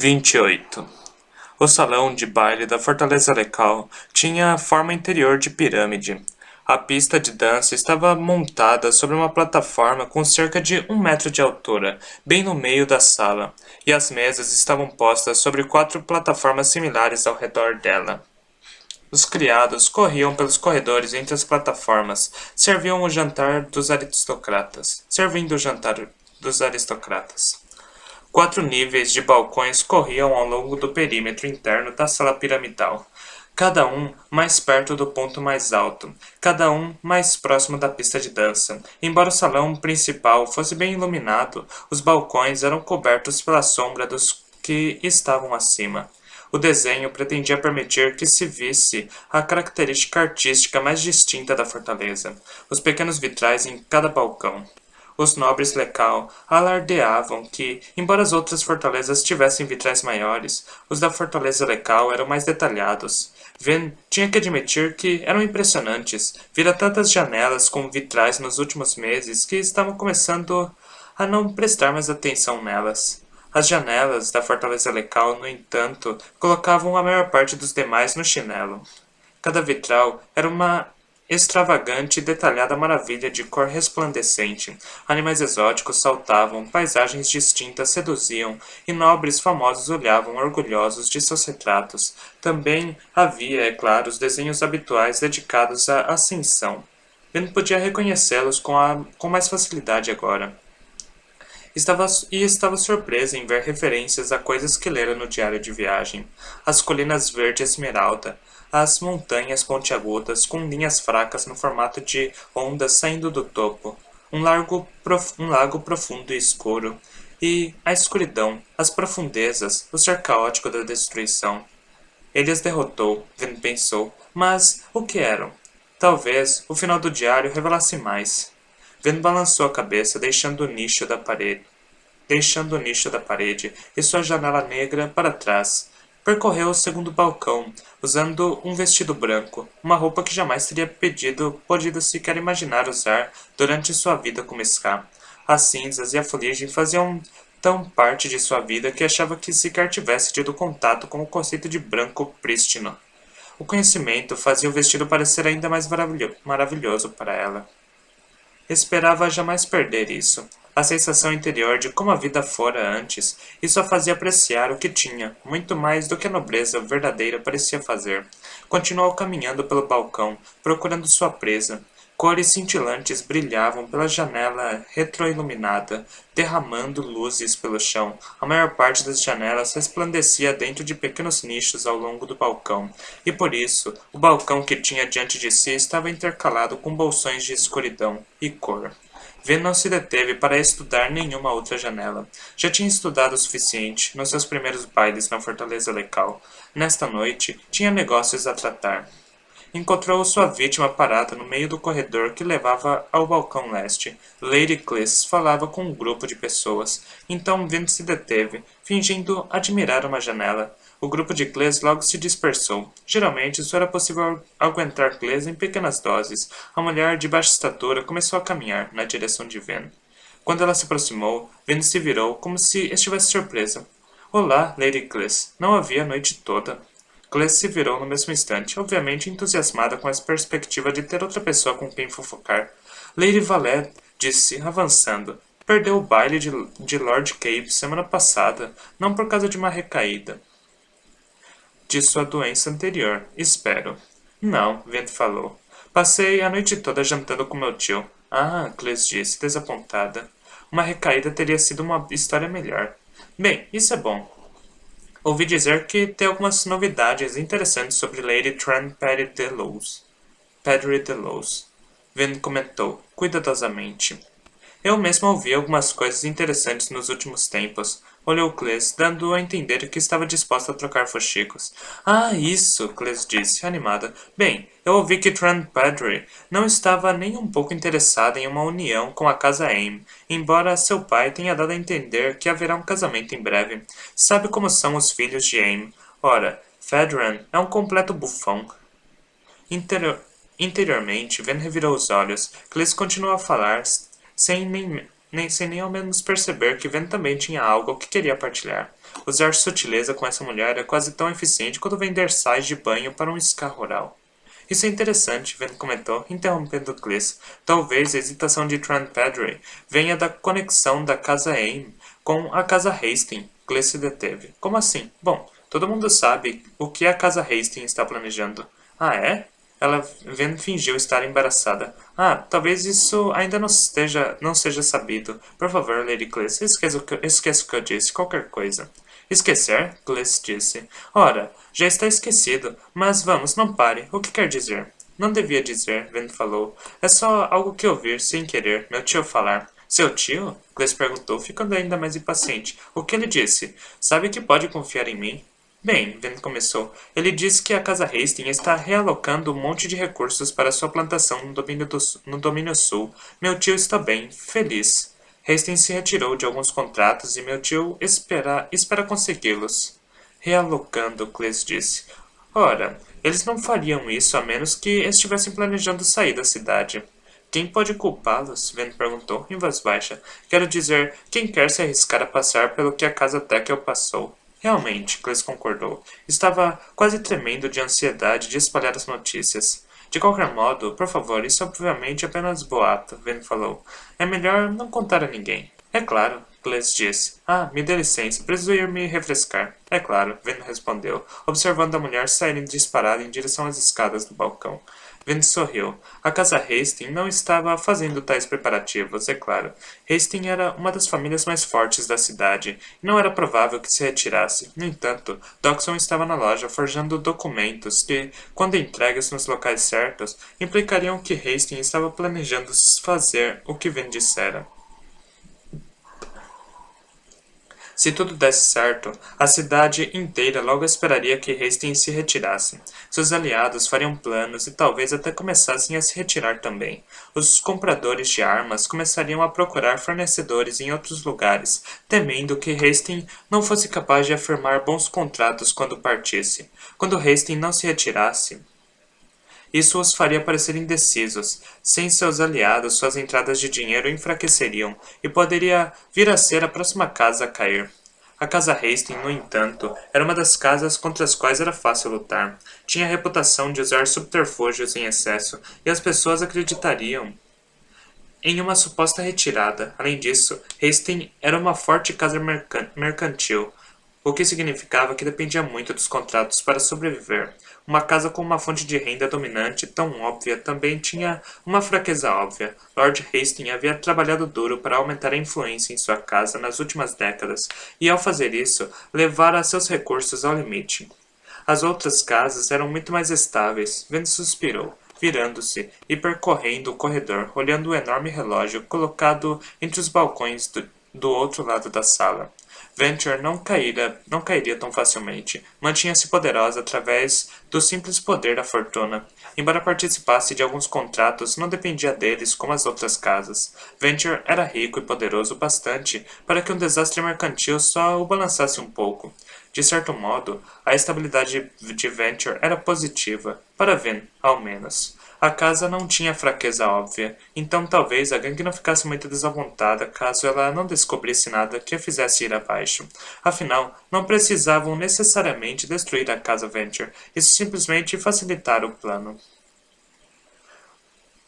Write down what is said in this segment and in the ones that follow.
28. O salão de baile da Fortaleza Lecal tinha forma interior de pirâmide. A pista de dança estava montada sobre uma plataforma com cerca de 1 metro de altura, bem no meio da sala, e as mesas estavam postas sobre 4 plataformas similares ao redor dela. Os criados corriam pelos corredores entre as plataformas, servindo o jantar dos aristocratas. 4 níveis de balcões corriam ao longo do perímetro interno da sala piramidal, cada um mais perto do ponto mais alto, cada um mais próximo da pista de dança. Embora o salão principal fosse bem iluminado, os balcões eram cobertos pela sombra dos que estavam acima. O desenho pretendia permitir que se visse a característica artística mais distinta da fortaleza, os pequenos vitrais em cada balcão. Os nobres Lecal alardeavam que, embora as outras fortalezas tivessem vitrais maiores, os da fortaleza Lecal eram mais detalhados. Ven tinha que admitir que eram impressionantes. Vira tantas janelas com vitrais nos últimos meses que estavam começando a não prestar mais atenção nelas. As janelas da fortaleza Lecal, no entanto, colocavam a maior parte dos demais no chinelo. Cada vitral era uma extravagante e detalhada maravilha de cor resplandecente. Animais exóticos saltavam, paisagens distintas seduziam, e nobres famosos olhavam orgulhosos de seus retratos. Também havia, é claro, os desenhos habituais dedicados à ascensão. Ben podia reconhecê-los com mais facilidade agora. Estava surpresa em ver referências a coisas que lera no diário de viagem. As colinas verde esmeralda, as montanhas pontiagudas com linhas fracas no formato de ondas saindo do topo, um lago profundo e escuro, e a escuridão, as profundezas, o ser caótico da destruição. Ele as derrotou, Ven pensou, mas o que eram? Talvez o final do diário revelasse mais. Ven balançou a cabeça, deixando o nicho da parede e sua janela negra para trás. Percorreu o segundo balcão, usando um vestido branco, uma roupa que jamais teria podido sequer imaginar usar durante sua vida como Scar. As cinzas e a fuligem faziam tão parte de sua vida que achava que sequer tivesse tido contato com o conceito de branco prístino. O conhecimento fazia o vestido parecer ainda mais maravilhoso para ela. Esperava jamais perder isso. A sensação interior de como a vida fora antes, e só fazia apreciar o que tinha, muito mais do que a nobreza verdadeira parecia fazer. Continuou caminhando pelo balcão, procurando sua presa. Cores cintilantes brilhavam pela janela retroiluminada, derramando luzes pelo chão. A maior parte das janelas resplandecia dentro de pequenos nichos ao longo do balcão, e por isso, o balcão que tinha diante de si estava intercalado com bolsões de escuridão e cor. Ven não se deteve para estudar nenhuma outra janela. Já tinha estudado o suficiente nos seus primeiros bailes na Fortaleza Lecal. Nesta noite, tinha negócios a tratar. Encontrou sua vítima parada no meio do corredor que levava ao balcão leste. Lady Cliss falava com um grupo de pessoas. Então Ven se deteve, fingindo admirar uma janela. O grupo de Cliss logo se dispersou. Geralmente, só era possível aguentar Cliss em pequenas doses. A mulher de baixa estatura começou a caminhar na direção de Ven. Quando ela se aproximou, Ven se virou como se estivesse surpresa. Olá, Lady Cliss. Não a vi a noite toda. Cliss se virou no mesmo instante, obviamente entusiasmada com a perspectiva de ter outra pessoa com quem fofocar. Lady Valette, disse, avançando. Perdeu o baile de Lord Cape semana passada, não por causa de uma recaída de sua doença anterior, espero. Não, Vento falou. Passei a noite toda jantando com meu tio. Ah, Cliss disse, desapontada. Uma recaída teria sido uma história melhor. Bem, isso é bom. Ouvi dizer que tem algumas novidades interessantes sobre Lady Tran Padre Delos. Ven comentou, cuidadosamente. Eu mesmo ouvi algumas coisas interessantes nos últimos tempos. Olhou Cliss, dando a entender que estava disposta a trocar fuxicos. Ah, isso, Cliss disse, animada. Bem, eu ouvi que Tran Padre não estava nem um pouco interessada em uma união com a casa Aim, embora seu pai tenha dado a entender que haverá um casamento em breve. Sabe como são os filhos de Aim. Ora, Fedran é um completo bufão. Interiormente, Ven revirou os olhos. Cliss continuou a falar, sem sem nem ao menos perceber que Ven também tinha algo que queria partilhar. Usar sutileza com essa mulher é quase tão eficiente quanto vender sais de banho para um scar rural. Isso é interessante, Ven comentou, interrompendo Clis. Talvez a hesitação de Trantpadre venha da conexão da casa Aim com a casa Hastings. Clis se deteve. Como assim? Bom, todo mundo sabe o que a casa Hastings está planejando. Ah, é? Ven fingiu estar embaraçada. Ah, talvez isso ainda não seja sabido. Por favor, Lady Clis, esqueça o que eu disse, qualquer coisa. Esquecer? Clis disse. Ora, já está esquecido, mas vamos, não pare. O que quer dizer? Não devia dizer, Ven falou. É só algo que ouvir, sem querer, meu tio falar. Seu tio? Clis perguntou, ficando ainda mais impaciente. O que ele disse? Sabe que pode confiar em mim? Bem, Ven começou. Ele disse que a Casa Hastings está realocando um monte de recursos para sua plantação no domínio sul. Meu tio está bem, feliz. Hastings se retirou de alguns contratos e meu tio espera consegui-los. Realocando, Cles disse. Ora, eles não fariam isso a menos que estivessem planejando sair da cidade. Quem pode culpá-los? Ven perguntou, em voz baixa. Quero dizer, quem quer se arriscar a passar pelo que a Casa Tekel passou? Realmente, Cles concordou. Estava quase tremendo de ansiedade de espalhar as notícias. De qualquer modo, por favor, isso é obviamente apenas boato, Ven falou. É melhor não contar a ninguém. É claro, Cles disse. Ah, me dê licença, preciso ir me refrescar. É claro, Ven respondeu, observando a mulher sair disparada em direção às escadas do balcão. Ven sorriu. A casa Hastings não estava fazendo tais preparativos, é claro. Hastings era uma das famílias mais fortes da cidade, e não era provável que se retirasse. No entanto, Dawson estava na loja forjando documentos que, quando entregues nos locais certos, implicariam que Hastings estava planejando fazer o que Ven dissera. Se tudo desse certo, a cidade inteira logo esperaria que Hastings se retirasse. Seus aliados fariam planos e talvez até começassem a se retirar também. Os compradores de armas começariam a procurar fornecedores em outros lugares, temendo que Hastings não fosse capaz de afirmar bons contratos quando partisse. Quando Hastings não se retirasse, isso os faria parecer indecisos. Sem seus aliados, suas entradas de dinheiro enfraqueceriam, e poderia vir a ser a próxima casa a cair. A Casa Hastings, no entanto, era uma das casas contra as quais era fácil lutar. Tinha a reputação de usar subterfúgios em excesso, e as pessoas acreditariam em uma suposta retirada. Além disso, Hastings era uma forte casa mercantil, o que significava que dependia muito dos contratos para sobreviver. Uma casa com uma fonte de renda dominante tão óbvia também tinha uma fraqueza óbvia. Lord Hastings havia trabalhado duro para aumentar a influência em sua casa nas últimas décadas, e ao fazer isso, levara seus recursos ao limite. As outras casas eram muito mais estáveis. Vance suspirou, virando-se e percorrendo o corredor, olhando o enorme relógio colocado entre os balcões do outro lado da sala. Venture não cairia tão facilmente. Mantinha-se poderosa através do simples poder da fortuna. Embora participasse de alguns contratos, não dependia deles como as outras casas. Venture era rico e poderoso bastante para que um desastre mercantil só o balançasse um pouco. De certo modo, a estabilidade de Venture era positiva, para Ven, ao menos. A casa não tinha fraqueza óbvia, então talvez a gangue não ficasse muito desapontada caso ela não descobrisse nada que a fizesse ir abaixo. Afinal, não precisavam necessariamente destruir a casa Venture, isso simplesmente facilitara o plano.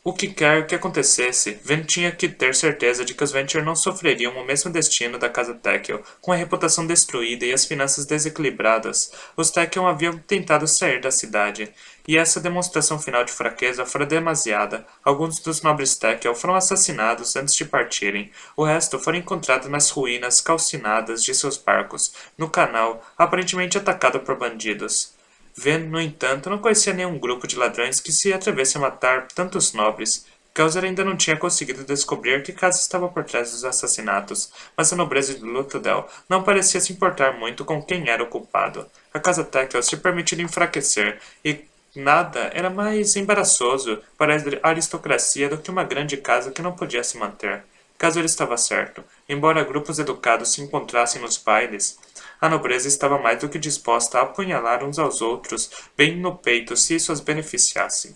O que quer que acontecesse, Ven tinha que ter certeza de que os Venture não sofreriam o mesmo destino da casa Tekel, com a reputação destruída e as finanças desequilibradas. Os Tekel haviam tentado sair da cidade, e essa demonstração final de fraqueza fora demasiada. Alguns dos nobres Tekel foram assassinados antes de partirem. O resto foram encontrados nas ruínas calcinadas de seus barcos, no canal, aparentemente atacado por bandidos. Ven, no entanto, não conhecia nenhum grupo de ladrões que se atrevesse a matar tantos nobres. Kelsey ainda não tinha conseguido descobrir que casa estava por trás dos assassinatos, mas a nobreza de Luthadel não parecia se importar muito com quem era o culpado. A casa Tekel se permitia enfraquecer, e nada era mais embaraçoso para a aristocracia do que uma grande casa que não podia se manter. Caso ele estava certo, embora grupos educados se encontrassem nos bailes, a nobreza estava mais do que disposta a apunhalar uns aos outros bem no peito se isso as beneficiasse.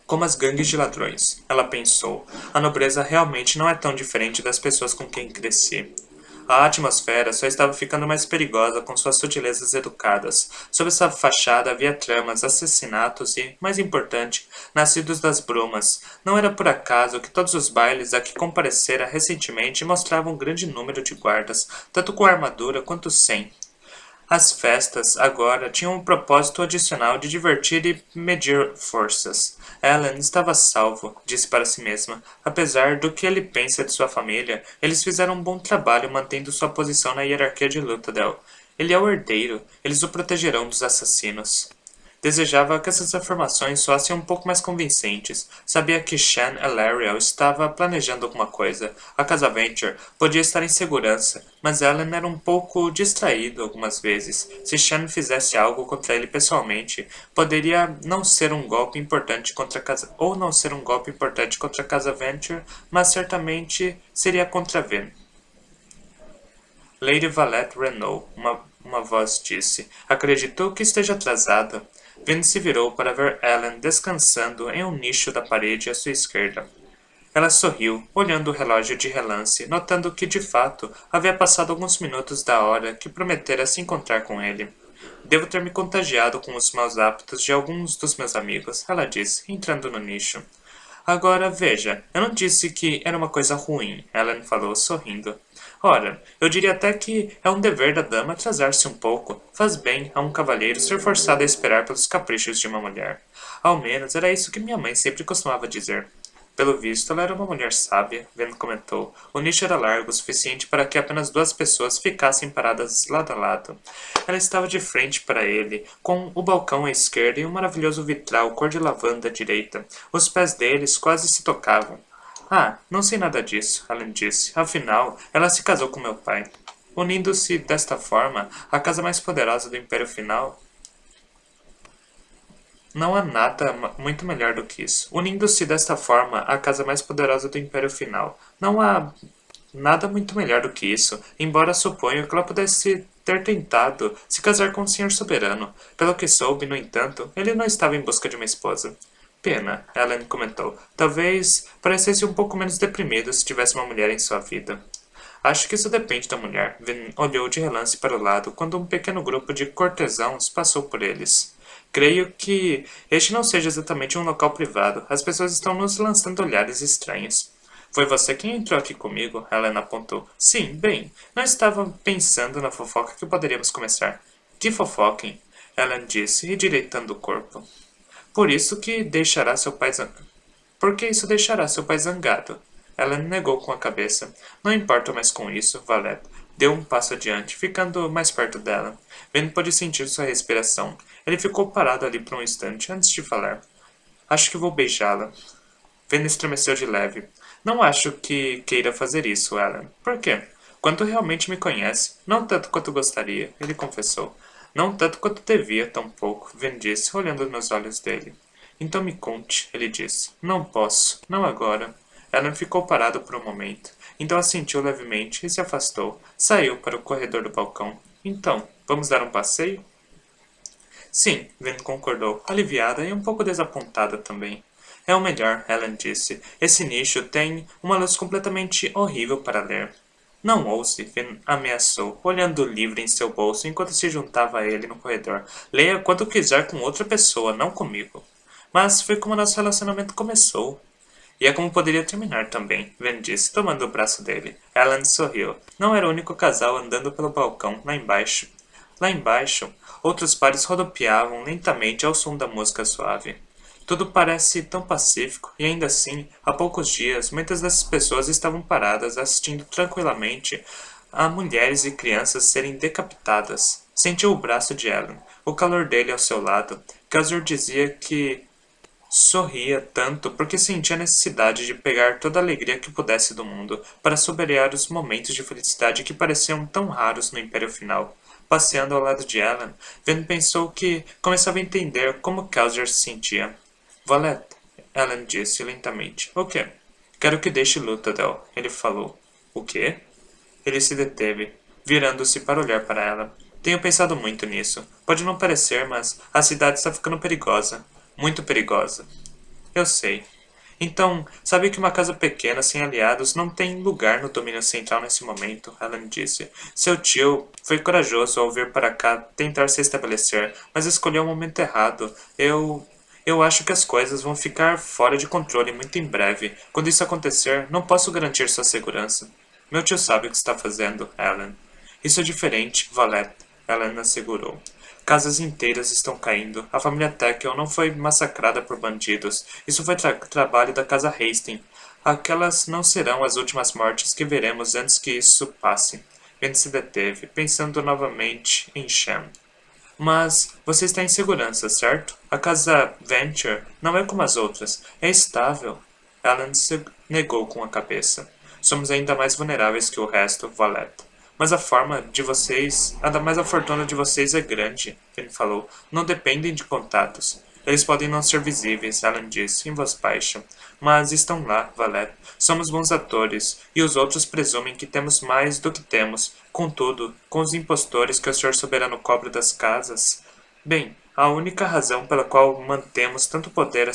Como as gangues de ladrões, ela pensou. A nobreza realmente não é tão diferente das pessoas com quem cresci. A atmosfera só estava ficando mais perigosa com suas sutilezas educadas. Sob essa fachada havia tramas, assassinatos e, mais importante, nascidos das brumas. Não era por acaso que todos os bailes a que comparecera recentemente mostravam um grande número de guardas, tanto com armadura quanto sem. As festas, agora, tinham um propósito adicional de divertir e medir forças. Ellen estava a salvo, disse para si mesma. Apesar do que ele pensa de sua família, eles fizeram um bom trabalho mantendo sua posição na hierarquia de Luthadel. Ele é o herdeiro, eles o protegerão dos assassinos. Desejava que essas afirmações soassem um pouco mais convincentes. Sabia que Shan Elariel estava planejando alguma coisa. A Casa Venture podia estar em segurança, mas Ellen era um pouco distraído algumas vezes. Se Shan fizesse algo contra ele pessoalmente, poderia não ser um golpe importante contra a Casa... ou não ser um golpe importante contra a Casa Venture, mas certamente seria contra Ven. Lady Valette Renault, uma voz disse. Acreditou que esteja atrasada. Vin se virou para ver Ellen descansando em um nicho da parede à sua esquerda. Ela sorriu, olhando o relógio de relance, notando que, de fato, havia passado alguns minutos da hora que prometera se encontrar com ele. Devo ter me contagiado com os maus hábitos de alguns dos meus amigos, ela disse, entrando no nicho. Agora, veja, eu não disse que era uma coisa ruim, Ellen falou, sorrindo. Ora, eu diria até que é um dever da dama atrasar-se um pouco. Faz bem a um cavalheiro ser forçado a esperar pelos caprichos de uma mulher. Ao menos era isso que minha mãe sempre costumava dizer. Pelo visto, ela era uma mulher sábia, Ven comentou. O nicho era largo o suficiente para que apenas duas pessoas ficassem paradas lado a lado. Ela estava de frente para ele, com o balcão à esquerda e um maravilhoso vitral cor de lavanda à direita. Os pés deles quase se tocavam. Ah, não sei nada disso, Ellen disse. Afinal, ela se casou com meu pai. Unindo-se desta forma, a casa mais poderosa do Império Final. Não há nada muito melhor do que isso. Unindo-se desta forma, a casa mais poderosa do Império Final. Não há nada muito melhor do que isso, embora suponha que ela pudesse ter tentado se casar com o Senhor Soberano. Pelo que soube, no entanto, ele não estava em busca de uma esposa. Pena, Ellen comentou. Talvez parecesse um pouco menos deprimido se tivesse uma mulher em sua vida. Acho que isso depende da mulher. Vin olhou de relance para o lado quando um pequeno grupo de cortesãos passou por eles. Creio que este não seja exatamente um local privado. As pessoas estão nos lançando olhares estranhos. Foi você quem entrou aqui comigo? Ellen apontou. Sim, bem. Não estava pensando na fofoca que poderíamos começar. Que fofoquem? Ellen disse, endireitando o corpo. Por isso que deixará seu pai zangado. Por que isso deixará seu pai zangado? Ellen negou com a cabeça. Não importa mais com isso, Valette. Deu um passo adiante, ficando mais perto dela. Ben pôde sentir sua respiração. Ele ficou parado ali por um instante antes de falar. Acho que vou beijá-la. Ben estremeceu de leve. Não acho que queira fazer isso, Ellen. Por quê? Quanto realmente me conhece, não tanto quanto gostaria, ele confessou. Não tanto quanto devia, tampouco, Ven disse, olhando nos olhos dele. Então me conte, ele disse. Não posso, não agora. Ellen ficou parada por um momento. Então assentiu levemente e se afastou. Saiu para o corredor do balcão. Então, vamos dar um passeio? Sim, Ven concordou, aliviada e um pouco desapontada também. É o melhor, Ellen disse. Esse nicho tem uma luz completamente horrível para ler. Não ouse, Ven ameaçou, olhando o livro em seu bolso enquanto se juntava a ele no corredor. Leia quando quiser com outra pessoa, não comigo. Mas foi como nosso relacionamento começou. E é como poderia terminar também, Ven disse, tomando o braço dele. Ellen sorriu. Não era o único casal andando pelo balcão, lá embaixo. Lá embaixo, outros pares rodopiavam lentamente ao som da música suave. Tudo parece tão pacífico, e ainda assim, há poucos dias, muitas dessas pessoas estavam paradas assistindo tranquilamente a mulheres e crianças serem decapitadas. Sentiu o braço de Ellen, o calor dele ao seu lado. Casur dizia que sorria tanto porque sentia a necessidade de pegar toda a alegria que pudesse do mundo para soberear os momentos de felicidade que pareciam tão raros no Império Final. Passeando ao lado de Ellen, Ven pensou que começava a entender como Kelsier se sentia. Valette, Ellen disse lentamente. O quê? Quero que deixe Luthadel, ele falou. O quê? Ele se deteve, virando-se para olhar para ela. Tenho pensado muito nisso. Pode não parecer, mas a cidade está ficando perigosa. Muito perigosa. Eu sei. Então, sabe que uma casa pequena sem aliados não tem lugar no domínio central nesse momento, Alan disse. Seu tio foi corajoso ao vir para cá tentar se estabelecer, mas escolheu o momento errado. Eu acho que as coisas vão ficar fora de controle muito em breve. Quando isso acontecer, não posso garantir sua segurança. Meu tio sabe o que está fazendo, Alan. Isso é diferente, Valette, Alan assegurou. Casas inteiras estão caindo. A família Teckel não foi massacrada por bandidos. Isso foi trabalho da casa Hastings. Aquelas não serão as últimas mortes que veremos antes que isso passe. Ben se deteve, pensando novamente em Shem. Mas você está em segurança, certo? A casa Venture não é como as outras. É estável. Alan se negou com a cabeça. Somos ainda mais vulneráveis que o resto, Valette. Mas a fortuna de vocês é grande, ele falou. Não dependem de contatos. Eles podem não ser visíveis, Alan disse, em voz baixa. Mas estão lá, Valette. Somos bons atores, e os outros presumem que temos mais do que temos. Contudo, com os impostores que o Senhor Soberano cobra das casas... Bem, a única razão pela qual mantemos tanto poder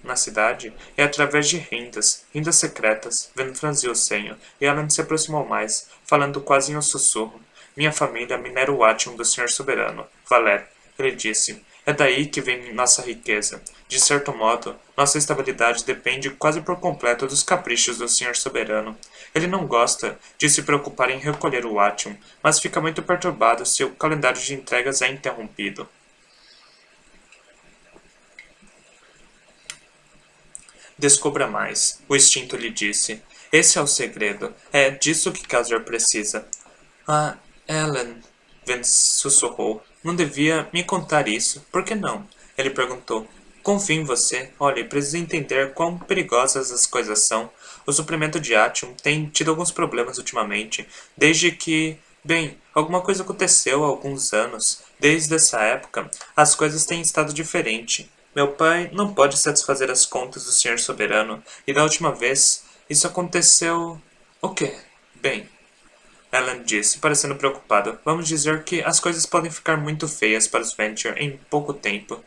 na cidade é através de rendas secretas. Ven franziu o senho, e Alan se aproximou mais, falando quase em um sussurro. Minha família minera o átium do Senhor Soberano. Valer, ele disse. É daí que vem nossa riqueza. De certo modo, nossa estabilidade depende quase por completo dos caprichos do Senhor Soberano. Ele não gosta de se preocupar em recolher o átium, mas fica muito perturbado se o calendário de entregas é interrompido. Descubra mais, o instinto lhe disse. Esse é o segredo. É disso que Casor precisa. Ah, Ellen, Vance sussurrou. Não devia me contar isso. Por que não? Ele perguntou. Confio em você. Olhe, preciso entender quão perigosas as coisas são. O suprimento de Atium tem tido alguns problemas ultimamente. Desde que... Bem, alguma coisa aconteceu há alguns anos. Desde essa época, as coisas têm estado diferentes. Meu pai não pode satisfazer as contas do Senhor Soberano. E da última vez, isso aconteceu... O quê? Bem... Ellen disse, parecendo preocupada. Vamos dizer que as coisas podem ficar muito feias para os Venture em pouco tempo.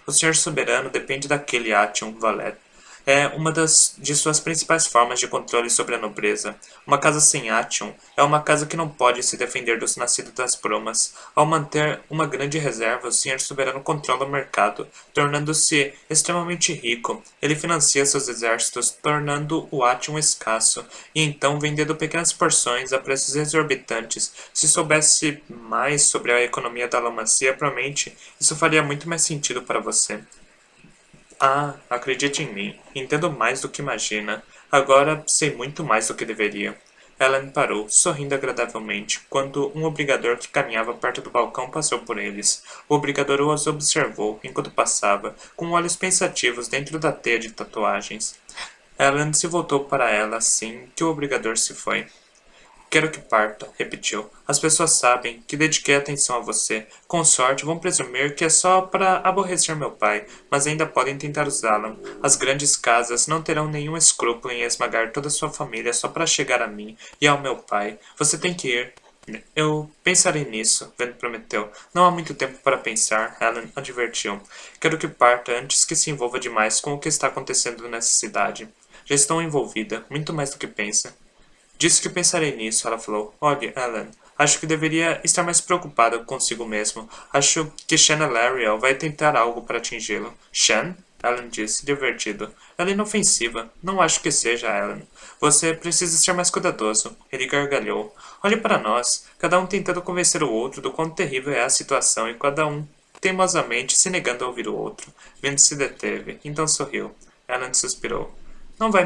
O Senhor Soberano depende daquele Atium Valette. É uma de suas principais formas de controle sobre a nobreza. Uma casa sem Atium é uma casa que não pode se defender dos nascidos das brumas. Ao manter uma grande reserva, o Senhor Soberano controla o mercado, tornando-se extremamente rico. Ele financia seus exércitos, tornando o Atium escasso, e então vendendo pequenas porções a preços exorbitantes. Se soubesse mais sobre a economia da Lamancia, provavelmente isso faria muito mais sentido para você. Ah, acredite em mim. Entendo mais do que imagina. Agora sei muito mais do que deveria. Ellen parou, sorrindo agradavelmente, quando um obrigador que caminhava perto do balcão passou por eles. O obrigador os observou enquanto passava, com olhos pensativos dentro da teia de tatuagens. Ellen se voltou para ela assim que o obrigador se foi. Quero que parta, repetiu. As pessoas sabem que dediquei atenção a você. Com sorte, vão presumir que é só para aborrecer meu pai, mas ainda podem tentar usá-la. As grandes casas não terão nenhum escrúpulo em esmagar toda sua família só para chegar a mim e ao meu pai. Você tem que ir. Eu pensarei nisso, Ven prometeu. Não há muito tempo para pensar, Ellen advertiu. Quero que parta antes que se envolva demais com o que está acontecendo nessa cidade. Já estou envolvida, muito mais do que pensa. Disse que pensarei nisso, ela falou. Olhe, Ellen, acho que deveria estar mais preocupada consigo mesmo. Acho que Shanna Lariel vai tentar algo para atingi-lo. Shan? Ellen disse, divertido. Ela é inofensiva. Não acho que seja, Ellen. Você precisa ser mais cuidadoso. Ele gargalhou. Olhe para nós, cada um tentando convencer o outro do quão terrível é a situação e cada um teimosamente se negando a ouvir o outro. Vince se deteve, então sorriu. Ellen suspirou. Não vai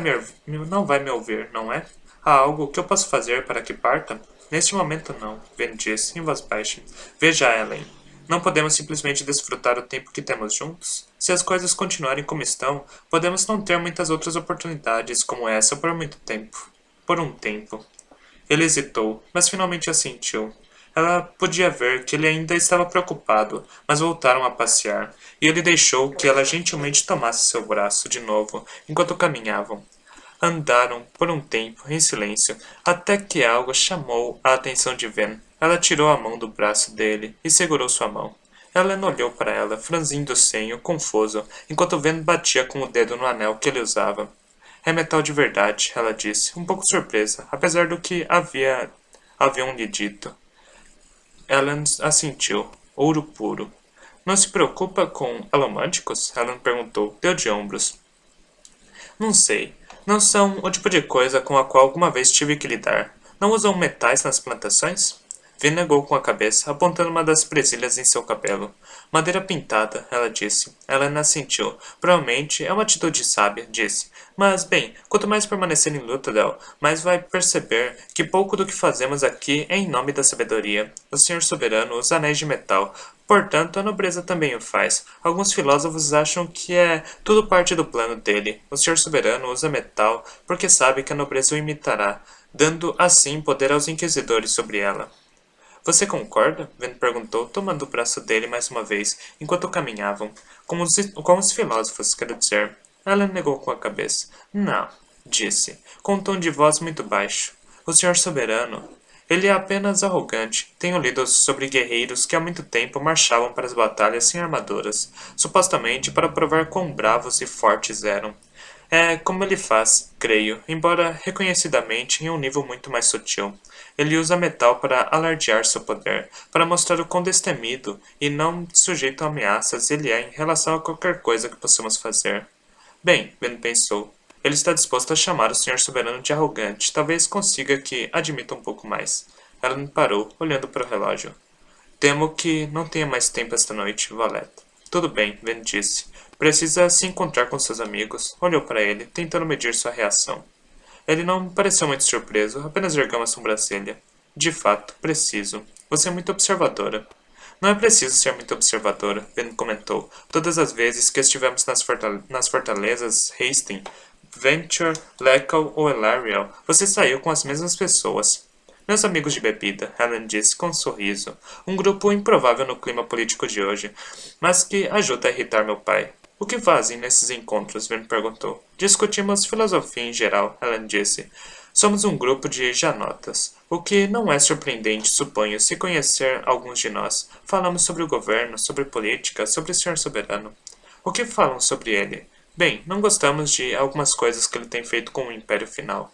me ouvir, não é? Há algo que eu posso fazer para que parta? Neste momento não, Ben disse, em voz baixa. Veja, Ellen. Não podemos simplesmente desfrutar o tempo que temos juntos? Se as coisas continuarem como estão, podemos não ter muitas outras oportunidades como essa por muito tempo. Por um tempo. Ele hesitou, mas finalmente assentiu. Ela podia ver que ele ainda estava preocupado, mas voltaram a passear, e ele deixou que ela gentilmente tomasse seu braço de novo enquanto caminhavam. Andaram por um tempo em silêncio, até que algo chamou a atenção de Ven. Ela tirou a mão do braço dele e segurou sua mão. Ellen olhou para ela, franzindo o senho, confuso, enquanto o vento batia com o dedo no anel que ele usava. É metal de verdade, ela disse, um pouco surpresa, apesar do que haviam lhe dito. Ellen assentiu. Ouro puro. Não se preocupa com alomânticos? Ellen perguntou. Deu de ombros. Não sei. Não são o tipo de coisa com a qual alguma vez tive que lidar. Não usam metais nas plantações? Vin negou com a cabeça, apontando uma das presilhas em seu cabelo. Madeira pintada, ela disse. Ela assentiu. Provavelmente é uma atitude sábia, disse. Mas, bem, quanto mais permanecer em Luthadel, mais vai perceber que pouco do que fazemos aqui é em nome da sabedoria. O Senhor Soberano usa anéis de metal. Portanto, a nobreza também o faz. Alguns filósofos acham que é tudo parte do plano dele. O Senhor Soberano usa metal porque sabe que a nobreza o imitará, dando assim poder aos inquisidores sobre ela. Você concorda? Ven perguntou, tomando o braço dele mais uma vez, enquanto caminhavam. Como os filósofos, quero dizer. Ela negou com a cabeça. Não, disse, com um tom de voz muito baixo. O senhor soberano. Ele é apenas arrogante. Tenho lido sobre guerreiros que há muito tempo marchavam para as batalhas sem armaduras, supostamente para provar quão bravos e fortes eram. É como ele faz, creio, embora reconhecidamente em um nível muito mais sutil. Ele usa metal para alardear seu poder, para mostrar o quão destemido e não sujeito a ameaças ele é em relação a qualquer coisa que possamos fazer. Bem, Ben pensou. Ele está disposto a chamar o Senhor Soberano de arrogante. Talvez consiga que admita um pouco mais. Ellen parou, olhando para o relógio. Temo que não tenha mais tempo esta noite, Valete. Tudo bem, Ben disse. Precisa se encontrar com seus amigos. Olhou para ele, tentando medir sua reação. Ele não pareceu muito surpreso, apenas ergueu uma sobrancelha. De fato, preciso. Você é muito observadora. Não é preciso ser muito observadora, Ben comentou. Todas as vezes que estivemos nas fortalezas Hastings, Venture, Lecal ou Elariel, você saiu com as mesmas pessoas. Meus amigos de bebida, Helen disse com um sorriso. Um grupo improvável no clima político de hoje, mas que ajuda a irritar meu pai. O que fazem nesses encontros? Ben perguntou. Discutimos filosofia em geral, Helen disse. Somos um grupo de janotas, o que não é surpreendente, suponho, se conhecer alguns de nós. Falamos sobre o governo, sobre política, sobre o senhor soberano. O que falam sobre ele? Bem, não gostamos de algumas coisas que ele tem feito com o Império Final.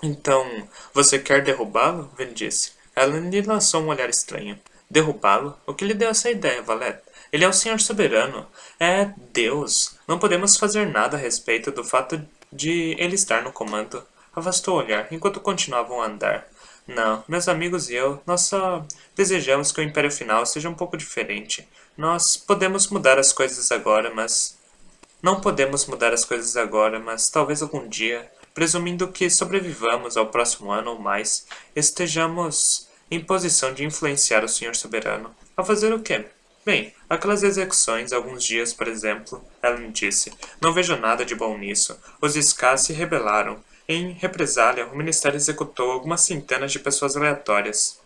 Então, você quer derrubá-lo? Ven disse. Ellen lhe lançou um olhar estranho. Derrubá-lo? O que lhe deu essa ideia, Valete? Ele é o Senhor Soberano. É Deus. Não podemos fazer nada a respeito do fato de ele estar no comando. Afastou o olhar, enquanto continuavam a andar. Não, meus amigos e eu, nós só desejamos que o Império Final seja um pouco diferente. Nós podemos mudar as coisas agora, mas não podemos mudar as coisas agora, mas talvez algum dia, presumindo que sobrevivamos ao próximo ano ou mais, estejamos em posição de influenciar o Senhor Soberano. A fazer o quê? Bem, aquelas execuções, alguns dias, por exemplo, Ellen disse. Não vejo nada de bom nisso. Os Ska se rebelaram. Em represália, o Ministério executou algumas centenas de pessoas aleatórias.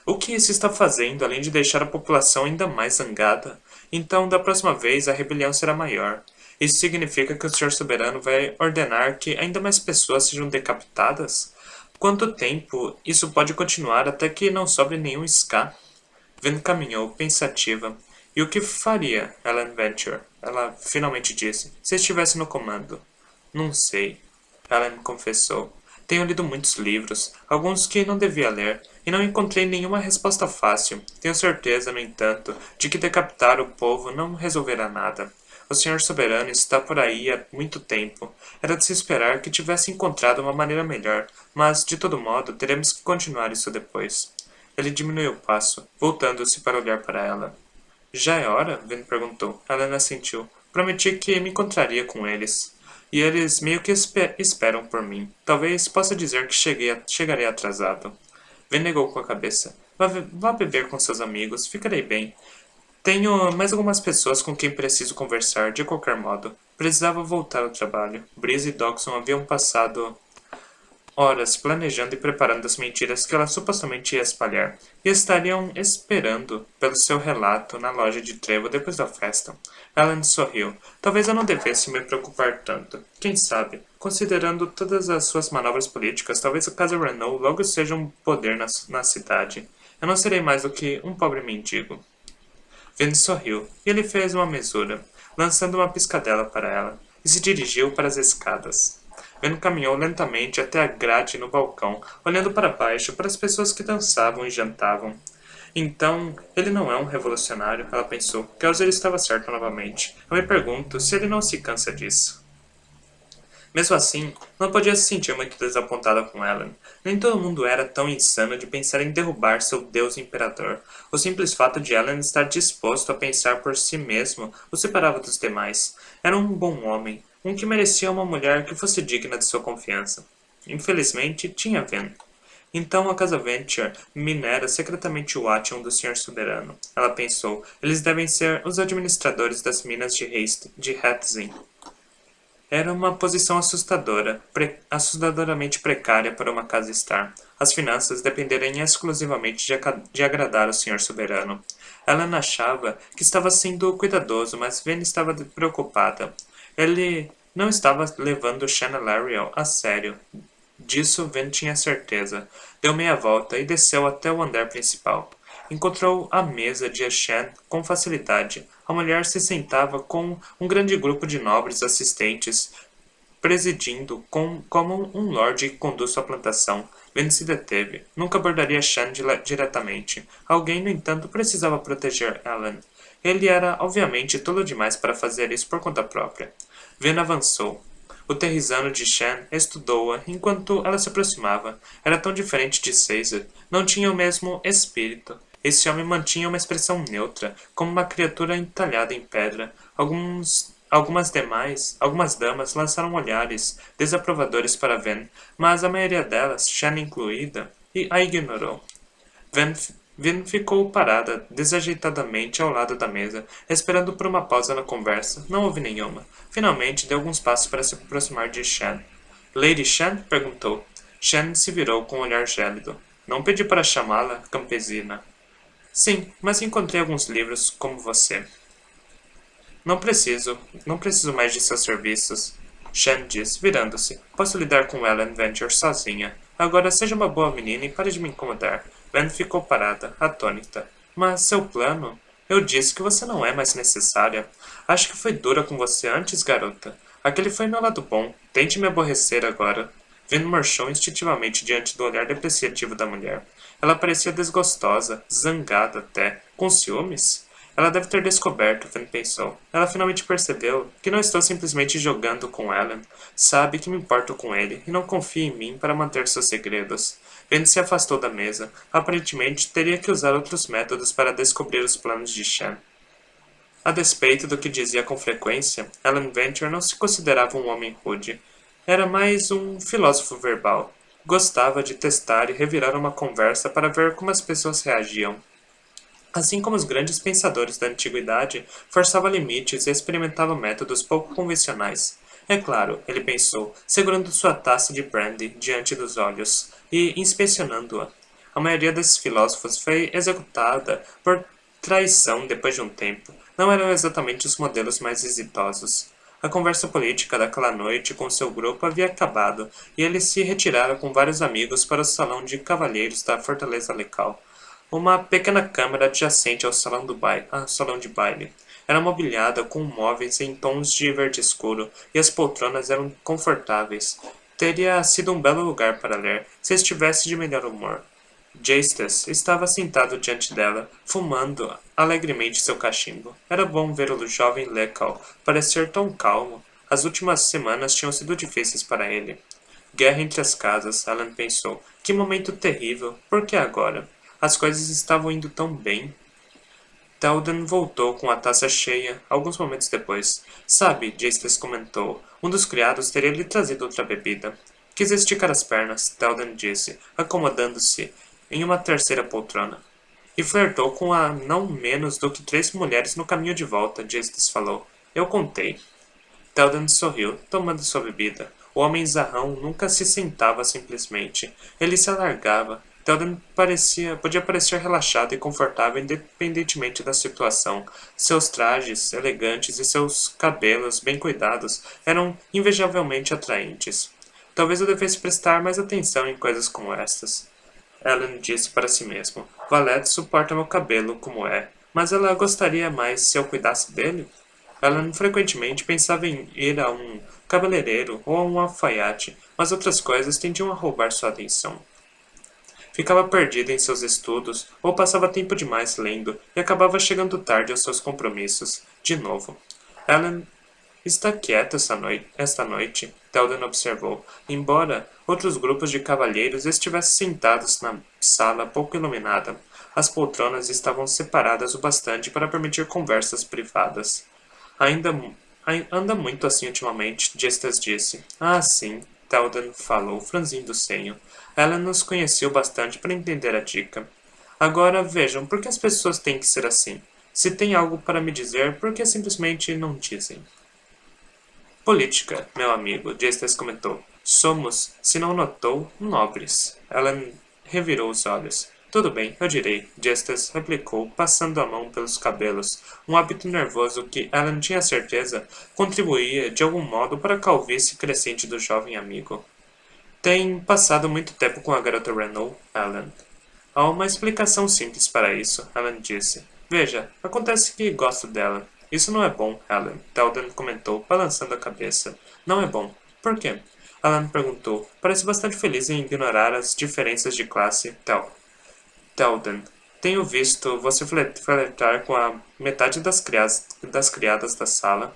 O que isso está fazendo, além de deixar a população ainda mais zangada? Então, da próxima vez, a rebelião será maior. Isso significa que o Senhor Soberano vai ordenar que ainda mais pessoas sejam decapitadas? Quanto tempo isso pode continuar até que não sobre nenhum Ska? Ven caminhou, pensativa. E o que faria, Ellen Venture? Ela finalmente disse, se estivesse no comando. Não sei. Ellen confessou. Tenho lido muitos livros, alguns que não devia ler, e não encontrei nenhuma resposta fácil. Tenho certeza, no entanto, de que decapitar o povo não resolverá nada. O Senhor Soberano está por aí há muito tempo. Era de se esperar que tivesse encontrado uma maneira melhor, mas, de todo modo, teremos que continuar isso depois. Ele diminuiu o passo, voltando-se para olhar para ela. Já é hora? Ven perguntou. Ela assentiu. Prometi que me encontraria com eles. E eles meio que esperam por mim. Talvez possa dizer que chegarei atrasado. Ven negou com a cabeça. Vá beber com seus amigos. Ficarei bem. Tenho mais algumas pessoas com quem preciso conversar, de qualquer modo. Precisava voltar ao trabalho. Breeze e Dawson haviam passado horas planejando e preparando as mentiras que ela supostamente ia espalhar, e estariam esperando pelo seu relato na loja de Trevo depois da festa. Ellen sorriu. Talvez eu não devesse me preocupar tanto. Quem sabe? Considerando todas as suas manobras políticas, talvez a casa Renault logo seja um poder na cidade. Eu não serei mais do que um pobre mendigo. Vin sorriu, e ele fez uma mesura, lançando uma piscadela para ela, e se dirigiu para as escadas. Ben caminhou lentamente até a grade no balcão, olhando para baixo para as pessoas que dançavam e jantavam. Então, ele não é um revolucionário, ela pensou. Kelser estava certo novamente. Eu me pergunto se ele não se cansa disso. Mesmo assim, não podia se sentir muito desapontada com Ellen. Nem todo mundo era tão insano de pensar em derrubar seu deus imperador. O simples fato de Ellen estar disposto a pensar por si mesmo o separava dos demais. Era um bom homem, um que merecia uma mulher que fosse digna de sua confiança. Infelizmente, tinha Ven. Então a Casa Venture minera secretamente o Ation do Senhor Soberano. Ela pensou, eles devem ser os administradores das minas de Hatzin. Era uma posição assustadora, assustadoramente precária para uma casa estar. As finanças dependerem exclusivamente de agradar o Senhor Soberano. Ellen achava que estava sendo cuidadoso, mas Vane estava preocupada. Ele não estava levando Shanna Lariel a sério. Disso Vane tinha certeza. Deu meia volta e desceu até o andar principal. Encontrou a mesa de Shan com facilidade. A mulher se sentava com um grande grupo de nobres assistentes, presidindo como um lorde que conduz sua plantação. Vane se deteve. Nunca abordaria Shan diretamente. Alguém, no entanto, precisava proteger Ellen. Ele era, obviamente, tolo demais para fazer isso por conta própria. Vane avançou. O terrisano de Shan estudou-a enquanto ela se aproximava. Era tão diferente de Caesar. Não tinha o mesmo espírito. Esse homem mantinha uma expressão neutra, como uma criatura entalhada em pedra. Algumas damas lançaram olhares desaprovadores para Ven, mas a maioria delas, Shan incluída, a ignorou. Vin ficou parada desajeitadamente ao lado da mesa, esperando por uma pausa na conversa. Não houve nenhuma. Finalmente, deu alguns passos para se aproximar de Shan. Lady Shan? Perguntou. Shan se virou com um olhar gélido. Não pedi para chamá-la, campesina. Sim, mas encontrei alguns livros como você. Não preciso mais de seus serviços. Shan disse, virando-se. Posso lidar com Ellen Venture sozinha. Agora seja uma boa menina e pare de me incomodar. Len ficou parada, atônita. Mas seu plano? Eu disse que você não é mais necessária. Acho que foi dura com você antes, garota. Aquele foi meu lado bom. Tente me aborrecer agora. Vin murchou instintivamente diante do olhar depreciativo da mulher. Ela parecia desgostosa, zangada até, com ciúmes. Ela deve ter descoberto, Ven pensou. Ela finalmente percebeu que não estou simplesmente jogando com Ellen. Sabe que me importo com ele e não confia em mim para manter seus segredos. Ven se afastou da mesa. Aparentemente, teria que usar outros métodos para descobrir os planos de Shan. A despeito do que dizia com frequência, Ellen Venture não se considerava um homem rude. Era mais um filósofo verbal. Gostava de testar e revirar uma conversa para ver como as pessoas reagiam. Assim como os grandes pensadores da antiguidade, forçava limites e experimentava métodos pouco convencionais. É claro, ele pensou, segurando sua taça de brandy diante dos olhos e inspecionando-a. A maioria desses filósofos foi executada por traição depois de um tempo. Não eram exatamente os modelos mais exitosos. A conversa política daquela noite com seu grupo havia acabado, e ele se retirara com vários amigos para o salão de cavalheiros da Fortaleza Lecal. Uma pequena câmara adjacente ao salão de baile. Era mobiliada com móveis em tons de verde escuro, e as poltronas eram confortáveis. Teria sido um belo lugar para ler, se estivesse de melhor humor. Jastes estava sentado diante dela, fumando alegremente seu cachimbo. Era bom ver o jovem Lecal parecer tão calmo. As últimas semanas tinham sido difíceis para ele. Guerra entre as casas, Alan pensou. Que momento terrível. Por que agora? As coisas estavam indo tão bem. Telden voltou com a taça cheia, alguns momentos depois. Sabe, Jastes comentou, um dos criados teria lhe trazido outra bebida. Quis esticar as pernas, Telden disse, acomodando-se em uma terceira poltrona. E flertou com a não menos do que 3 mulheres no caminho de volta, Jastes falou. Eu contei. Telden sorriu, tomando sua bebida. O homem zarrão nunca se sentava simplesmente. Ele se alargava. Telden podia parecer relaxado e confortável independentemente da situação. Seus trajes elegantes e seus cabelos bem cuidados eram invejavelmente atraentes. Talvez eu devesse prestar mais atenção em coisas como estas. Ellen disse para si mesmo. Valete suporta meu cabelo como é. mas ela gostaria mais se eu cuidasse dele? Ellen frequentemente pensava em ir a um cabeleireiro ou a um alfaiate, mas outras coisas tendiam a roubar sua atenção. Ficava perdida em seus estudos ou passava tempo demais lendo e acabava chegando tarde aos seus compromissos. De novo. Ellen está quieta esta noite, Telden observou, embora outros grupos de cavalheiros estivessem sentados na sala pouco iluminada. As poltronas estavam separadas o bastante para permitir conversas privadas. Anda muito assim ultimamente, Gestas disse. Ah, sim, Telden falou, franzindo o senho. Ela nos conheceu bastante para entender a dica. Agora vejam, por que as pessoas têm que ser assim? Se tem algo para me dizer, por que simplesmente não dizem? Política, meu amigo, Gestas comentou. Somos, se não notou, nobres. Ela revirou os olhos. Tudo bem, eu direi, Gestas replicou, passando a mão pelos cabelos, um hábito nervoso que, Alan tinha certeza, contribuía de algum modo para a calvície crescente do jovem amigo. Tem passado muito tempo com a garota Renault, Alan. Há uma explicação simples para isso, Alan disse. Veja, acontece que gosto dela. Isso não é bom, Alan, Telden comentou, balançando a cabeça. Não é bom. Por quê? Alan perguntou. Parece bastante feliz em ignorar as diferenças de classe, Telden. Tenho visto você flertar com a metade das criadas da sala.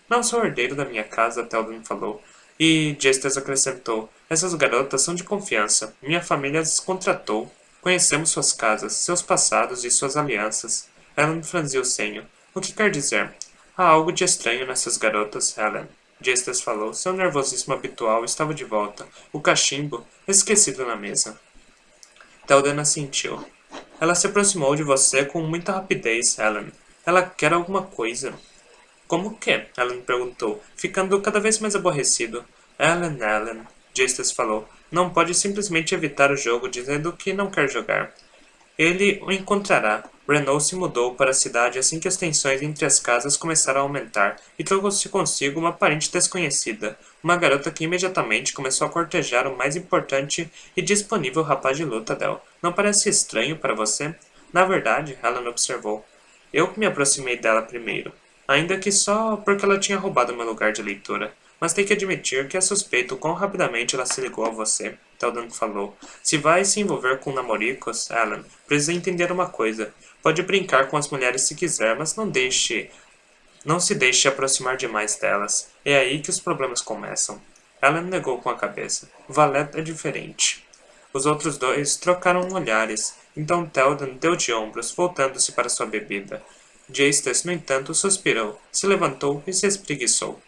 Não sou herdeiro da minha casa, Telden falou. E Gestas acrescentou. Essas garotas são de confiança. Minha família as contratou. Conhecemos suas casas, seus passados e suas alianças. Ellen franziu o senho. O que quer dizer? Há algo de estranho nessas garotas, Ellen. Gestas falou. Seu nervosismo habitual estava de volta. O cachimbo, esquecido na mesa. Telden assentiu. Ela se aproximou de você com muita rapidez, Ellen. Ela quer alguma coisa. Como que? Ellen perguntou, ficando cada vez mais aborrecido. Ellen, Gestas falou. Não pode simplesmente evitar o jogo dizendo que não quer jogar. Ele o encontrará. Renault se mudou para a cidade assim que as tensões entre as casas começaram a aumentar e trouxe consigo uma parente desconhecida, uma garota que imediatamente começou a cortejar o mais importante e disponível rapaz de luta dela. Não parece estranho para você? Na verdade, Alan observou. Eu que me aproximei dela primeiro, ainda que só porque ela tinha roubado meu lugar de leitura. Mas tem que admitir que é suspeito quão rapidamente ela se ligou a você, Telden falou. Se vai se envolver com namoricos, Alan, precisa entender uma coisa. Pode brincar com as mulheres se quiser, mas não se deixe aproximar demais delas. É aí que os problemas começam. Alan negou com a cabeça. Valete é diferente. Os outros dois trocaram olhares. Então Telden deu de ombros, voltando-se para sua bebida. Gestas, no entanto, suspirou, se levantou e se espreguiçou.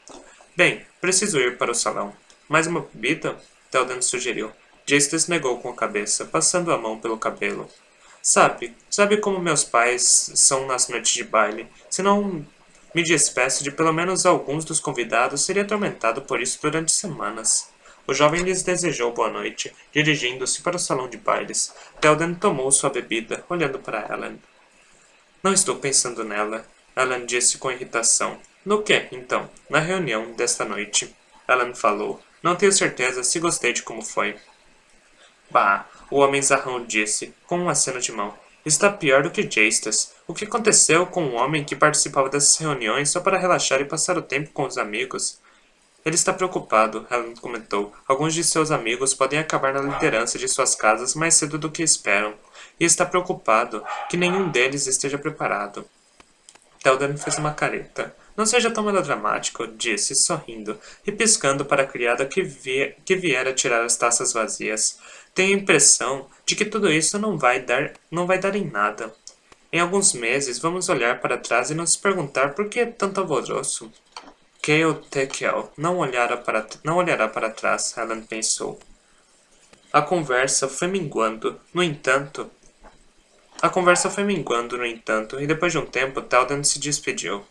Bem, preciso ir para o salão. Mais uma bebida? Telden sugeriu. Gestas negou com a cabeça, passando a mão pelo cabelo. Sabe como meus pais são nas noites de baile. Se não me despeço de pelo menos alguns dos convidados, seria atormentado por isso durante semanas. O jovem lhes desejou boa noite, dirigindo-se para o salão de bailes. Telden tomou sua bebida, olhando para Ellen. Não estou pensando nela, Ellen disse com irritação. No que, então? Na reunião desta noite. Ellen falou. Não tenho certeza se gostei de como foi. Bah, o homem zarrão disse, com um aceno de mão. Está pior do que Gestas. O que aconteceu com um homem que participava dessas reuniões só para relaxar e passar o tempo com os amigos? Ele está preocupado, Helen comentou. Alguns de seus amigos podem acabar na liderança de suas casas mais cedo do que esperam. E está preocupado que nenhum deles esteja preparado. Telden fez uma careta. Não seja tão melodramático, disse, sorrindo, e piscando para a criada que viera tirar as taças vazias. Tenho a impressão de que tudo isso não vai dar em nada. Em alguns meses, vamos olhar para trás e nos perguntar por que tanto alvoroço. Kale Tekel não olhará para trás, Helen pensou. A conversa foi minguando, no entanto, e depois de um tempo, Telden se despediu.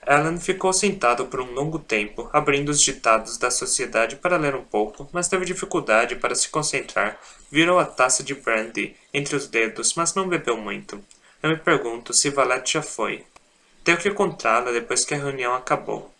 Alan ficou sentado por um longo tempo, abrindo os ditados da sociedade para ler um pouco, mas teve dificuldade para se concentrar. Virou a taça de brandy entre os dedos, mas não bebeu muito. Eu me pergunto se Valete já foi. Tenho que encontrá-la depois que a reunião acabou.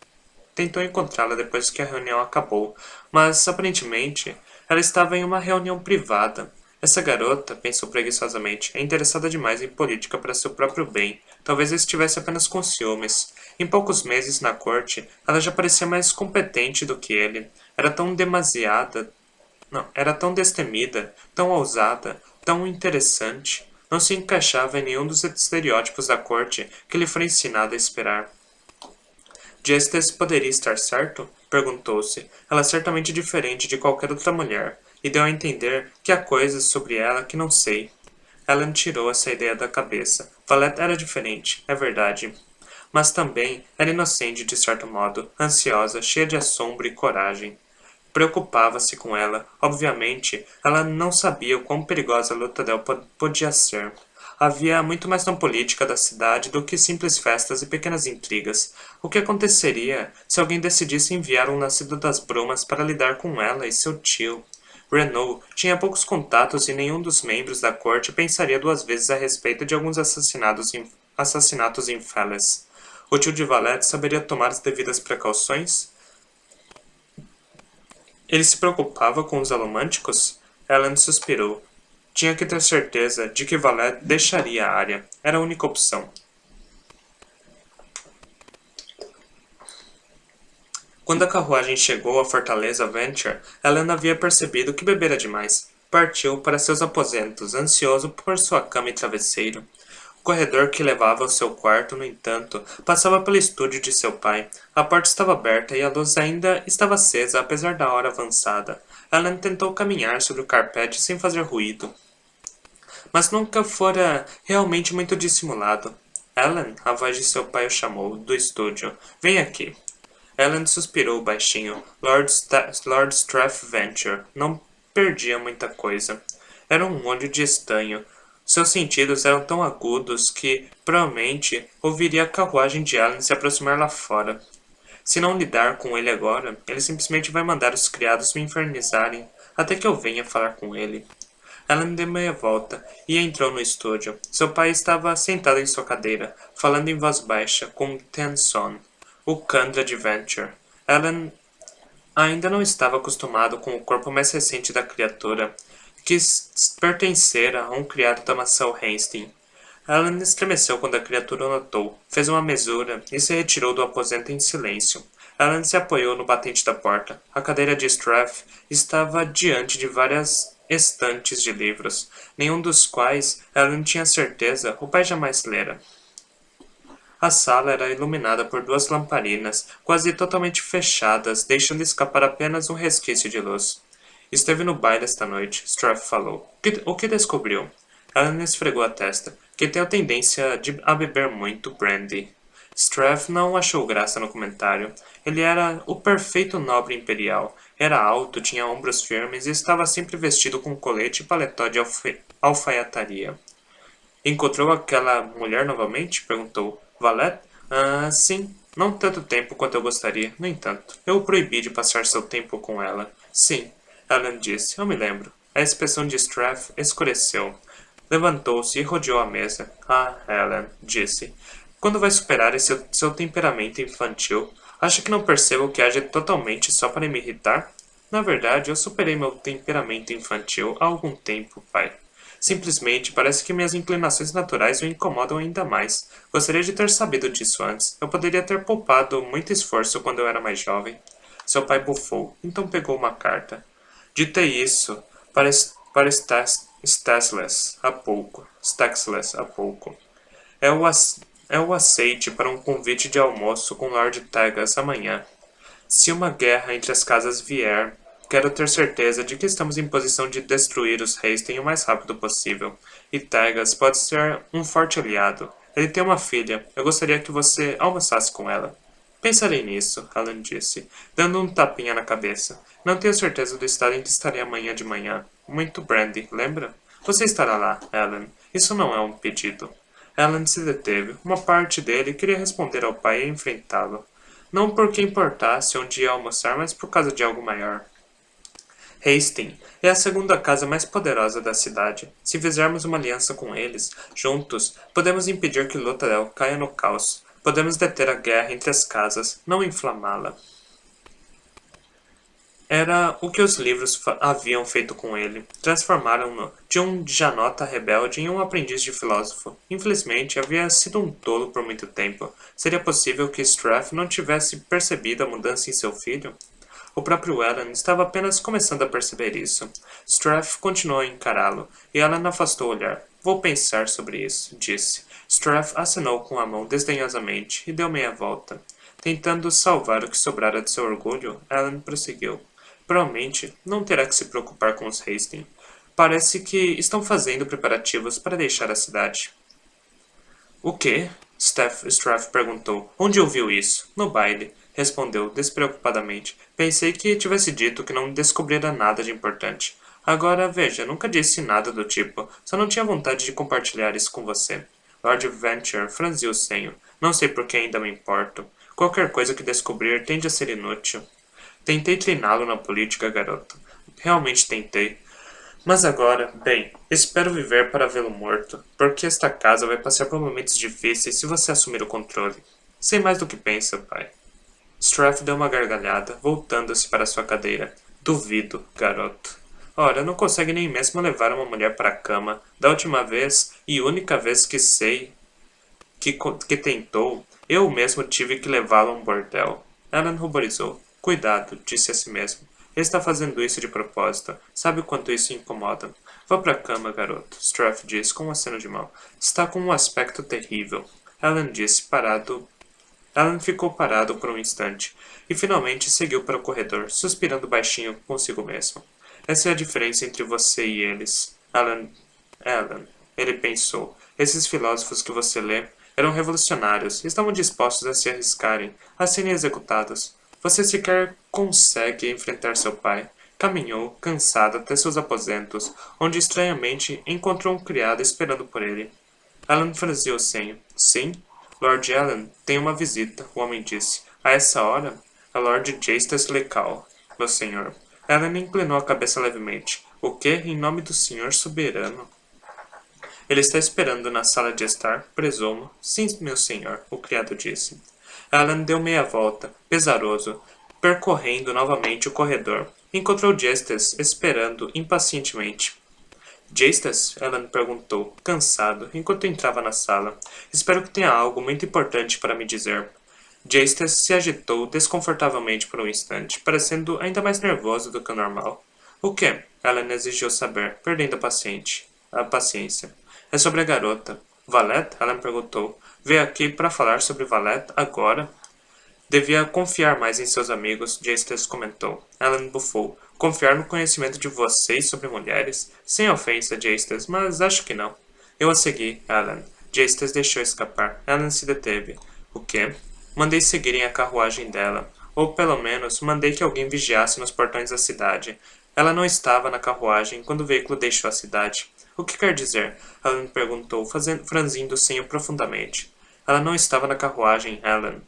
Tentou encontrá-la depois que a reunião acabou, mas, aparentemente, ela estava em uma reunião privada. Essa garota, pensou preguiçosamente, é interessada demais em política para seu próprio bem. Talvez estivesse apenas com ciúmes. Em poucos meses na corte, ela já parecia mais competente do que ele. Era tão demasiada, não, era tão destemida, tão ousada, tão interessante. Não se encaixava em nenhum dos estereótipos da corte que lhe foi ensinado a esperar. Justice poderia estar certo? Perguntou-se. Ela é certamente diferente de qualquer outra mulher, e deu a entender que há coisas sobre ela que não sei. Ellen tirou essa ideia da cabeça. Valette era diferente, é verdade. Mas também era inocente de certo modo, ansiosa, cheia de assombro e coragem. Preocupava-se com ela. Obviamente, ela não sabia o quão perigosa a luta dela podia ser. Havia muito mais na política da cidade do que simples festas e pequenas intrigas. O que aconteceria se alguém decidisse enviar um nascido das brumas para lidar com ela e seu tio? Renault tinha poucos contatos e nenhum dos membros da corte pensaria duas vezes a respeito de alguns assassinatos em Felles. O tio de Valette saberia tomar as devidas precauções? Ele se preocupava com os alomânticos? Ellen suspirou. Tinha que ter certeza de que Valette deixaria a área. Era a única opção. Quando a carruagem chegou à fortaleza Venture, Ellen havia percebido que bebera demais. Partiu para seus aposentos, ansioso por sua cama e travesseiro. O corredor que levava ao seu quarto, no entanto, passava pelo estúdio de seu pai. A porta estava aberta e a luz ainda estava acesa, apesar da hora avançada. Ellen tentou caminhar sobre o carpete sem fazer ruído, mas nunca fora realmente muito dissimulado. Ellen, a voz de seu pai o chamou, do estúdio. Vem aqui. Ellen suspirou baixinho. Lord Strathventure não perdia muita coisa. Era um olho de estanho. Seus sentidos eram tão agudos que, provavelmente, ouviria a carruagem de Ellen se aproximar lá fora. Se não lidar com ele agora, ele simplesmente vai mandar os criados me infernizarem até que eu venha falar com ele. Ellen deu meia volta e entrou no estúdio. Seu pai estava sentado em sua cadeira, falando em voz baixa com Tenson, o Candra de Venture. Ellen ainda não estava acostumado com o corpo mais recente da criatura, que pertencera a um criado da mansão Hastings. Ellen estremeceu quando a criatura o notou, fez uma mesura e se retirou do aposento em silêncio. Ellen se apoiou no batente da porta. A cadeira de Strath estava diante de várias estantes de livros, nenhum dos quais Ellen tinha certeza o pai jamais lera. A sala era iluminada por duas lamparinas, quase totalmente fechadas, deixando escapar apenas um resquício de luz. Esteve no baile esta noite, Strath falou. O que descobriu? Ellen esfregou a testa, que tem a tendência a beber muito brandy. Strath não achou graça no comentário. Ele era o perfeito nobre imperial. Era alto, tinha ombros firmes e estava sempre vestido com colete e paletó de alfaiataria. Encontrou aquela mulher novamente? Perguntou. Valette? Ah, sim. Não tanto tempo quanto eu gostaria. No entanto, eu o proibi de passar seu tempo com ela. Sim, Ellen disse. Eu me lembro. A expressão de Strath escureceu. Levantou-se e rodeou a mesa. Ah, Ellen, disse. Quando vai superar esse seu temperamento infantil? Acha que não percebo que age totalmente só para me irritar? Na verdade, eu superei meu temperamento infantil há algum tempo, pai. Simplesmente parece que minhas inclinações naturais o incomodam ainda mais. Gostaria de ter sabido disso antes. Eu poderia ter poupado muito esforço quando eu era mais jovem. Seu pai bufou, então pegou uma carta. Ditei isso para Staxless há pouco. É o aceite para um convite de almoço com Lord Tagas amanhã. Se uma guerra entre as casas vier, quero ter certeza de que estamos em posição de destruir os Hastings o mais rápido possível. E Tagas pode ser um forte aliado. Ele tem uma filha. Eu gostaria que você almoçasse com ela. Pensarei nisso, Alan disse, dando um tapinha na cabeça. Não tenho certeza do estado em que estarei amanhã de manhã. Muito brandy, lembra? Você estará lá, Alan. Isso não é um pedido. Alan se deteve. Uma parte dele queria responder ao pai e enfrentá-lo. Não porque importasse onde ia almoçar, mas por causa de algo maior. Hastings é a segunda casa mais poderosa da cidade. Se fizermos uma aliança com eles, juntos, podemos impedir que Lotharel caia no caos. Podemos deter a guerra entre as casas, não inflamá-la. Era o que os livros haviam feito com ele. Transformaram-no de um janota rebelde em um aprendiz de filósofo. Infelizmente, havia sido um tolo por muito tempo. Seria possível que Strath não tivesse percebido a mudança em seu filho? O próprio Alan estava apenas começando a perceber isso. Strath continuou a encará-lo, e Alan afastou o olhar. Vou pensar sobre isso, disse. Strath acenou com a mão desdenhosamente e deu meia volta. Tentando salvar o que sobrara de seu orgulho, Alan prosseguiu. Provavelmente não terá que se preocupar com os Hastings. Parece que estão fazendo preparativos para deixar a cidade. O quê? Strath perguntou. Onde ouviu isso? No baile, respondeu despreocupadamente. Pensei que tivesse dito que não descobrira nada de importante. Agora, veja, nunca disse nada do tipo. Só não tinha vontade de compartilhar isso com você. Lord Venture franziu o senho. Não sei por que ainda me importo. Qualquer coisa que descobrir tende a ser inútil. Tentei treiná-lo na política, garoto. Realmente tentei. Mas agora, bem, espero viver para vê-lo morto, porque esta casa vai passar por momentos difíceis se você assumir o controle. Sei mais do que pensa, pai. Strath deu uma gargalhada, voltando-se para sua cadeira. Duvido, garoto. Ora, não consegue nem mesmo levar uma mulher para a cama. Da última vez, e única vez que sei que tentou, eu mesmo tive que levá-lo a um bordel. Alan ruborizou. Cuidado, disse a si mesmo. Ele está fazendo isso de propósito. Sabe o quanto isso incomoda? Vá para a cama, garoto, Strath disse com um aceno de mão. Está com um aspecto terrível. Alan disse, parado. Alan ficou parado por um instante, e finalmente seguiu para o corredor, suspirando baixinho consigo mesmo. Essa é a diferença entre você e eles. Alan, ele pensou. Esses filósofos que você lê eram revolucionários e estavam dispostos a se arriscarem, a serem executados. Você sequer consegue enfrentar seu pai. Caminhou, cansado, até seus aposentos, onde estranhamente encontrou um criado esperando por ele. Alan franziu o senho. Sim? Lord Alan tem uma visita, o homem disse. A essa hora? A Lord Jastas Lecal, meu senhor. Alan inclinou a cabeça levemente. O que, em nome do senhor soberano? Ele está esperando na sala de estar, presumo. Sim, meu senhor, o criado disse. Alan deu meia volta, pesaroso, percorrendo novamente o corredor. Encontrou Jastas esperando impacientemente. Jastas? Alan perguntou, cansado, enquanto entrava na sala. Espero que tenha algo muito importante para me dizer. Jastas se agitou desconfortavelmente por um instante, parecendo ainda mais nervoso do que o normal. O que? Alan exigiu saber, perdendo a paciência. É sobre a garota. Valete? Alan perguntou. Veio aqui para falar sobre Valete agora? Devia confiar mais em seus amigos, Jastas comentou. Alan bufou. Confiar no conhecimento de vocês sobre mulheres? Sem ofensa, Jastas, mas acho que não. Eu a segui, Alan. Jastas deixou escapar. Alan se deteve. O quê? Mandei seguirem a carruagem dela. Ou, pelo menos, mandei que alguém vigiasse nos portões da cidade. Ela não estava na carruagem quando o veículo deixou a cidade. O que quer dizer? Alan perguntou, franzindo o senho profundamente. Ela não estava na carruagem, Alan.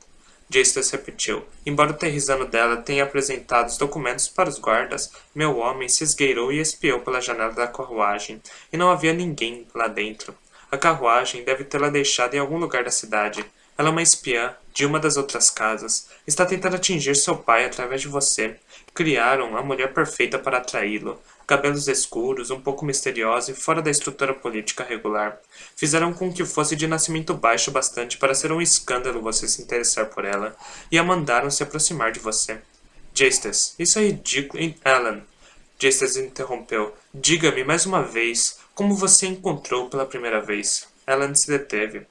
Jastas repetiu. Embora o terrizano dela tenha apresentado os documentos para os guardas, meu homem se esgueirou e espiou pela janela da carruagem, e não havia ninguém lá dentro. A carruagem deve tê-la deixado em algum lugar da cidade. Ela é uma espiã de uma das outras casas. Está tentando atingir seu pai através de você. Criaram a mulher perfeita para atraí-lo. Cabelos escuros, um pouco misteriosa e fora da estrutura política regular. Fizeram com que fosse de nascimento baixo bastante para ser um escândalo você se interessar por ela, e a mandaram se aproximar de você. Jastas, isso é ridículo, hein, Alan? Jastas interrompeu. Diga-me mais uma vez, como você a encontrou pela primeira vez? Alan se deteve.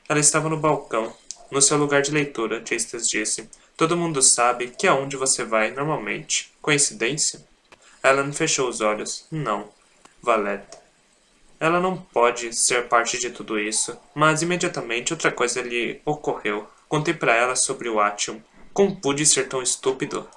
Ela estava no balcão, no seu lugar de leitura, Jastas disse. Todo mundo sabe que é onde você vai, normalmente. Coincidência? Alan fechou os olhos. Não. Valete. Ela não pode ser parte de tudo isso, mas imediatamente outra coisa lhe ocorreu. Contei para ela sobre o Atium. Como pude ser tão estúpido?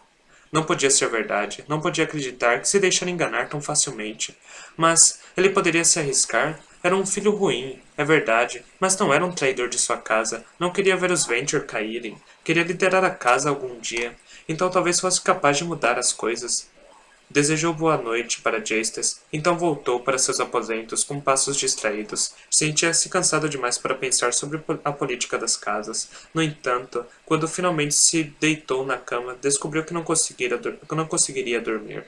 Não podia ser verdade. Não podia acreditar que se deixara enganar tão facilmente. Mas ele poderia se arriscar? Era um filho ruim, é verdade, mas não era um traidor de sua casa. Não queria ver os Venture caírem. Queria liderar a casa algum dia. Então talvez fosse capaz de mudar as coisas. Desejou boa noite para Jastes, então voltou para seus aposentos com passos distraídos. Sentia-se cansado demais para pensar sobre a política das casas. No entanto, quando finalmente se deitou na cama, descobriu que não conseguiria dormir.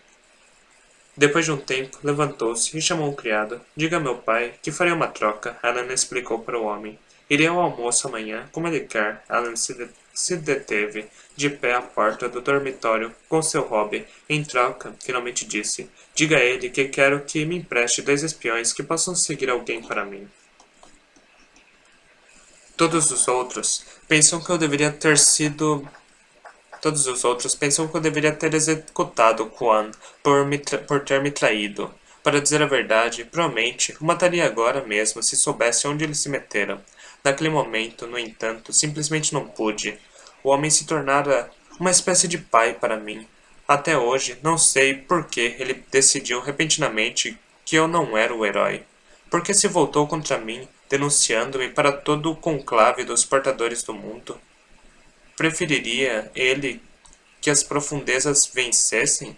Depois de um tempo, levantou-se e chamou um criado. Diga a meu pai que farei uma troca, Alan explicou para o homem. Irei ao almoço amanhã, como ele quer. Alan se deteve, de pé à porta do dormitório, com seu hobby. Em troca, finalmente disse, diga a ele que quero que me empreste 2 espiões que possam seguir alguém para mim. Todos os outros pensam que eu deveria ter sido Todos os outros pensam que eu deveria ter executado Quan por ter me traído. Para dizer a verdade, provavelmente o mataria agora mesmo se soubesse onde ele se metera. Naquele momento, no entanto, simplesmente não pude. O homem se tornara uma espécie de pai para mim. Até hoje, não sei por que ele decidiu repentinamente que eu não era o herói. Por que se voltou contra mim, denunciando-me para todo o conclave dos portadores do mundo? Preferiria ele que as profundezas vencessem?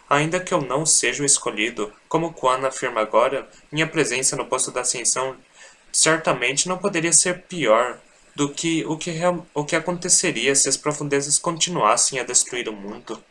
Ainda que eu não seja o escolhido, como Quan afirma agora, minha presença no posto da ascensão certamente não poderia ser pior do que o que aconteceria se as profundezas continuassem a destruir o mundo.